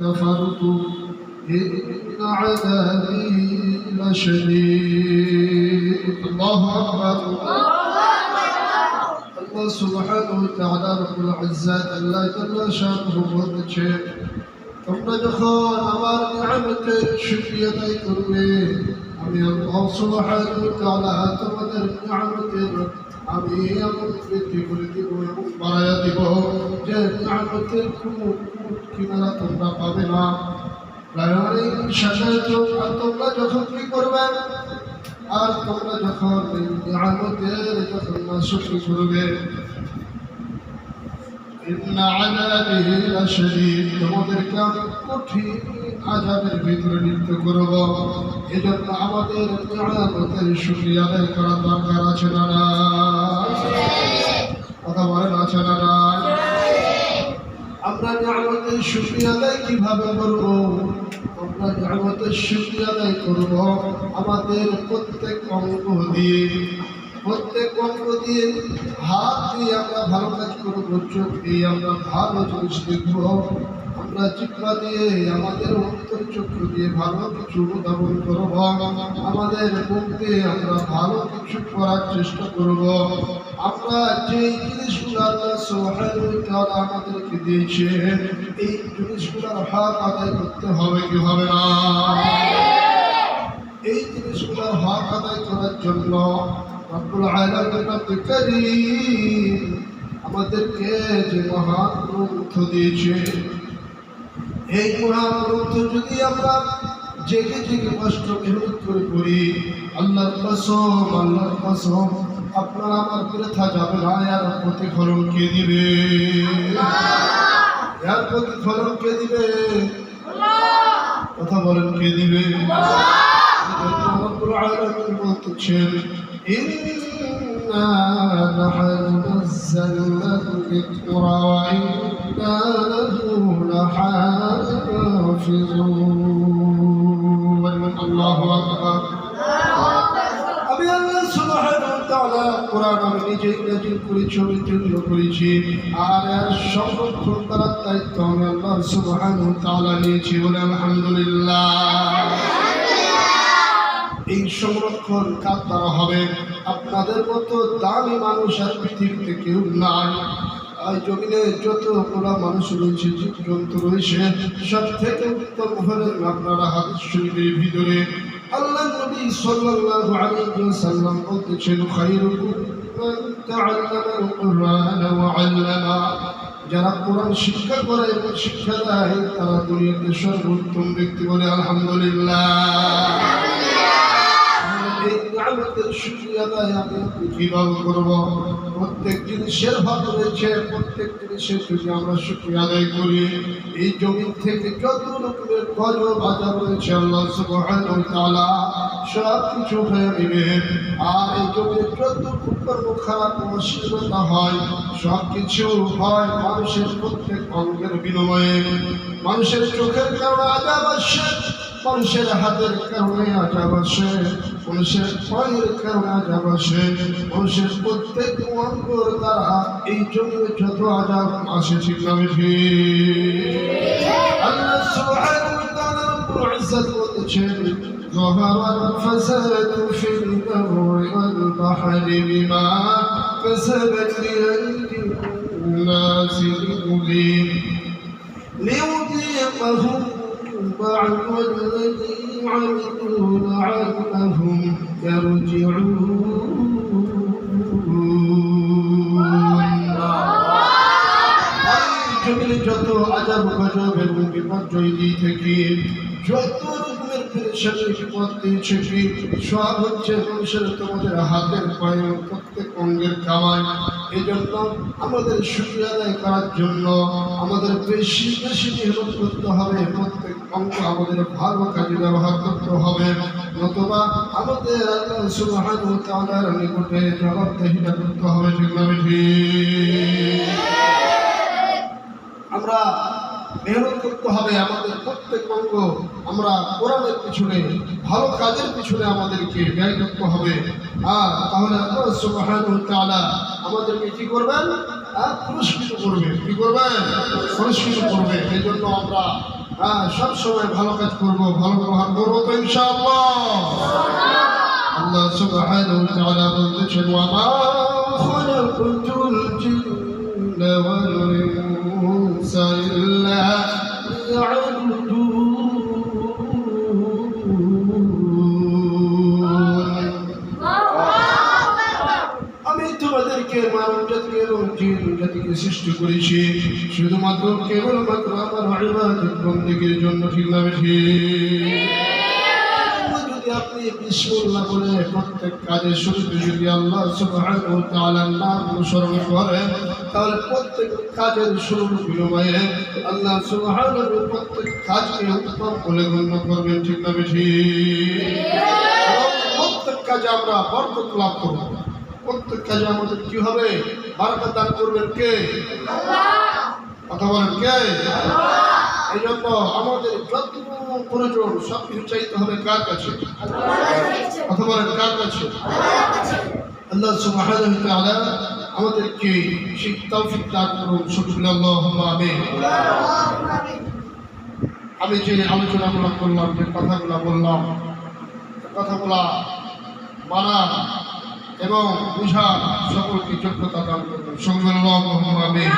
كفرت إن عذابي لشديد الله أكبر الله سبحانه وتعالى رب العزة الله جل شانه বলেছে তোমরা যখন আমার নিয়ামতের শুকরিয়া আদায় করবে আমি আল্লাহ সুবহানাহু ওয়া তাআলা তোমাদের নিয়ামতের আমি এমন বৃদ্ধি করে দিব এবং বাড়াইয়া দিব যে নিয়ামতের কোনো কিনারা তোমরা পাবে না। তোমরা যখন কি করবে আর তোমরা যখন নিয়ামতের যখন নাশকরি করবে তোমাদেরকে আমি কঠিন আযাবের ভিতরে লিপ্ত করব। এজন্য আমাদের নিয়ামতের শুকরিয়া আদায় করার দরকার আছে না না? কথা বলেন আছে না না? আমরা নিয়ামতের শুকরিয়া আদায় কিভাবে করব? আমরা নিয়ামতের শুকরিয়া আদায় করব আমাদের প্রত্যেক অঙ্গ দিয়ে, প্রত্যেক অঙ্গ দিয়ে, হাত দিয়ে আমরা ভালো কাজ করবো, চোখ দিয়ে আমরা ভালো জিনিস দেখব, আমরা জিহ্বা দিয়ে আমাদের অন্তর চক্ষু দিয়ে ভালো কিছু উদ্ভাবন করব, আমাদের মুখ দিয়ে আমরা ভালো কিছু করার চেষ্টা করব। আমরা যে জিনিসগুলো আল্লাহ সুবহানাহু ওয়া তাআলা আমাদেরকে দিয়েছে এই জিনিসগুলোর হক আদায় করতে হবে কি হবে না? এই জিনিসগুলোর হক আদায় করার জন্য রব্বুল আলামিন রব্বুল কারীম আমাদেরকে যে মহান গ্রন্থ দিয়েছে এই মহান গ্রন্থ যদি আমরা জেগে জেগে কষ্ট মেহনত করে পড়ি আল্লাহর কসম আপনার আমার বৃথা যাবে না। এর প্রতিফলন কে দিবে? এর প্রতিফলন কে দিবে? কথা বলেন কে দিবে? রব্বুল আলামিন বলতেছেন إنا نحن نزلنا الذكر وإنا له لحافظون الله أكبر আমি আল্লাহ সুবহানাহু ওয়া তাআলা কোরআন আমি নিজেই নাযিল করেছি, অবতীর্ণ করেছি, আর এর সংরক্ষণ করার দায়িত্ব আমি আল্লাহ সুবহানাহু ওয়া তাআলা নিয়েছি বলে আলহামদুলিল্লাহ। এই সংরক্ষণ কার দ্বারা হবে? আপনাদের মতো দামি মানুষ আর পৃথিবীতে কেউ নাই। এই জমিনে যতগুলো মানুষ রয়েছে, জীবজন্তু রয়েছে, সব থেকে উত্তম হলেন আপনারা হাদিস শরীফের ভিতরে আল্লাহ নবী সাল্লাল্লাহু আলাইহি ওয়াসাল্লাম বলতেছেন খায়রুকুম মান তাআল্লামাল কুরআন ওয়া আল্লামা। যারা কোরআন শিক্ষা করে এবং শিক্ষা দেয় তারা দুনিয়াতে সর্বোত্তম ব্যক্তি বলে আলহামদুলিল্লাহ। এই নিয়ামতের শুকরিয়া আদায় আমি কিভাবে করব? প্রত্যেক জিনিসের হক রয়েছে, প্রত্যেক জিনিসের যদি আমরা শুকরিয়া আদায় করি এই জমিন থেকে যত রকমের গজব আযাব রয়েছে আল্লাহ সুবহানাহু ওয়া তাআলা সব কিছু হয়ে নেবে। আর এই জমিনে যত কর্ম খারাপ মুসিবত হয় সব কিছু হয় মানুষের প্রত্যেক অঙ্গের বিনিময়ে। মানুষের চোখের কারণে আযাব আসে, মানুষের হাতের কারণে আযাব আসে, মানুষের পায়ের কারণে আযাব আসে, মানুষের প্রত্যেক অঙ্গের দ্বারা এই জমিনে যত আযাব আসে ঠিক না ঠিক? আল্লাহ সুবহানাহু ওয়া তাআলা রব্বুল ইজ্জত বলছেন ظهر الفساد في البر والبحر بما كسبت أيدي الناس ليذيقهم بعض الذي عملوا لعلهم يرجعون। জমিনে যত আযাব গজব এবং বিপর্যয় থেকে যত রকমের পেরেশানি বিপদ দিয়েছে সব হচ্ছে মানুষের তোমাদের হাতের পায়ে প্রত্যেক অঙ্গের কামাই। এই জন্য আমাদের শুকরিয়া আদায় করার জন্য আমাদের বেশি বেশি মেহনত করতে হবে, প্রত্যেক অঙ্গ আমাদের ভালো কাজে ব্যবহার করতে হবে, নতুবা আমাদের আল্লাহ সুবহানাহু ওয়া তাআলার নিকটে জবাবদিহিতা করতে হবে ঠিক না ঠিক? আমরা মেহনত করতে হবে, আমাদের প্রত্যেক অঙ্গ আমরা কোরআনের পিছনে ভালো কাজের পিছনে আমাদেরকে ব্যয় করতে হবে। তাহলে আল্লাহ সুবহানাহু ওয়া তাআলা আমাদেরকে কি করবেন? পুরস্কৃত করবেন। কি করবেন? পুরস্কৃত করবেন। এই জন্য আমরা সব সময় ভালো কাজ করব, ভালো ব্যবহার করবো তো ইনশাআল্লাহ। আল্লাহ সুবহানাহু ওয়া তাআলা বলতেছেন, ওয়া মা খালাকাতুল জিন্না ওয়াল ইনসা ইল্লা লিয়া'বুদুন। আমি তোমাদেরকে মানব জাতিকে এবং জিন জাতিকে সৃষ্টি করেছি শুধুমাত্র কেবলমাত্র আমার ইবাদত বন্দেগীর জন্য, ঠিক না ঠিক? যদি আপনি বিসমিল্লাহ বলে প্রত্যেক কাজের শুরুতে যদি আল্লাহ সুবহানাহু ওয়া তাআলার নাম অনুসরণ করেন, তাহলে প্রত্যেক কাজের শুরুর বিনিময়ে আল্লাহ সুবহানাহু ওয়া তাআলা প্রত্যেক কাজকে উত্তম বলে গণ্য করবেন, ঠিক না ঠিক? এবং প্রত্যেক কাজে আমরা বরকত লাভ করব, প্রত্যেক কাজে আমাদের কি হবে? বারাকাত দান করবেন কে? কথা বলেন কে? এই জন্য আমাদের যত প্রয়োজন সব কিছু চাইতে হবে কার কাছে? কথা বলেন কার কাছে? আল্লাহ সুবহানাহু ওয়া তাআলা আমাদেরকে সেই তৌফিক দান করুন, সকলে আল্লাহুম্মা আমিন। আমি যে আলোচনাগুলো করলাম, যে কথাগুলো বললাম, কথাগুলা মানা এবং বুঝা সকলকে যোগ্যতা দান করুন, সকলে আল্লাহুম্মা আমিন।